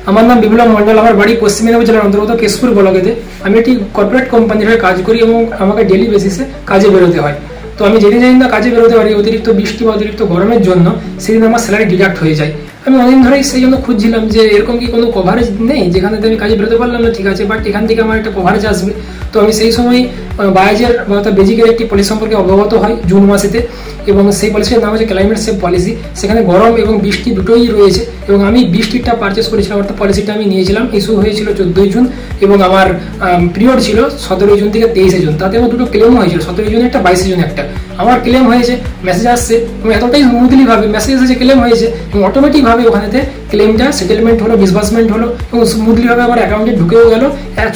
আমার নাম বিপ্লব মন্ডল। আমার বাড়ি পশ্চিম মেদিনীপুর জেলার অন্তর্গত কেশপুর ব্লকেতে। আমি একটি কর্পোরেট কোম্পানির হয়ে কাজ করি এবং আমাকে ডেলি বেসিসে কাজে বেরোতে হয়। তো আমি যেদিন যেদিন কাজে বেরোতে পারি অতিরিক্ত বৃষ্টি বা অতিরিক্ত গরমের জন্য সেদিন আমার স্যালারি ডিডাক্ট হয়ে যায়। আমি অনেকদিন ধরেই সেই জন্য খুঁজছিলাম যে এরকম কি কোনো কভারেজ নেই যেখানে আমি কাজে বেরোতে পারলাম না, ঠিক আছে, বাট এখান থেকে আমার একটা কভারেজ আসবে। তো আমি সেই সময় বায়াজের অর্থাৎ বেজিকের একটি পলিসি সম্পর্কে অবগত হয় জুন মাসেতে, এবং সেই পলিসির নাম হচ্ছে ক্লাইমেট সেভ পলিসি। সেখানে গরম এবং বৃষ্টি দুটোই রয়েছে এবং আমি বৃষ্টিটা পারচেস করেছিলাম, অর্থাৎ পলিসিটা আমি নিয়েছিলাম। ইস্যু হয়েছিল 14 জুন এবং আমার পিরিয়ড ছিল 17 জুন থেকে 23 জুন। তাতে আমার দুটো ক্লেম হয়েছিল, 17 জুন একটা, 22 জুন একটা। আমার ক্লেম হয়েছে, মেসেজ আসছে এবং এতটাই স্মুথলি ভাবে মেসেজ এসেছে ক্লেম হয়েছে এবং অটোমেটিক ভাবে ওখানেতে ক্লেমটা সেটেলমেন্ট হলো, ডিসবার্সমেন্ট হলো এবং স্মুথলি ভাবে আমার অ্যাকাউন্টে ঢুকেও গেল।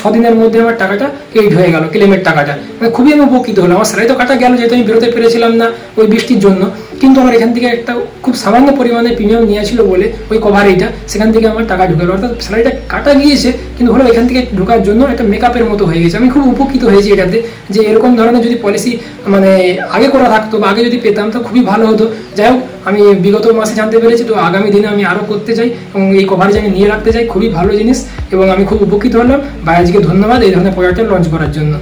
6 দিনের মধ্যে আমার টাকাটা ক্রেডিট হয়ে গেল, ক্লেমের টাকাটা। মানে খুবই আমি উপকৃত হলাম। আমার স্যালারি তো কাটা গেল যেহেতু আমি বেরোতে পেরেছিলাম না ওই বৃষ্টির জন্য, কিন্তু আমার এখান থেকে একটা খুব সামান্য পরিমাণে প্রিমিয়াম নিয়েছিল বলে ওই কভারেজটা, সেখান থেকে আমার টাকা ঢুকে গেল। অর্থাৎ স্যালারিটা কাটা গিয়েছে কিন্তু হলো এখান থেকে ঢোকার জন্য একটা মেকআপের মতো হয়ে গেছে। আমি খুব উপকৃত হয়েছি এটাতে, যে এরকম ধরনের যদি পলিসি মানে আগে করা থাকতো বা আগে যদি পেতাম তো খুবই ভালো হতো। যাই হোক, আমি বিগত মাসে জানতে পেরেছি, তো আগামী দিনে আমি আরও করতে চাই এবং এই কভারেজ আমি নিয়ে রাখতে চাই। খুবই ভালো জিনিস এবং আমি খুব উপকৃত হলাম। বায়াজকে ধন্যবাদ এই ধরনের প্রোডাক্টটা লঞ্চ করার জন্য।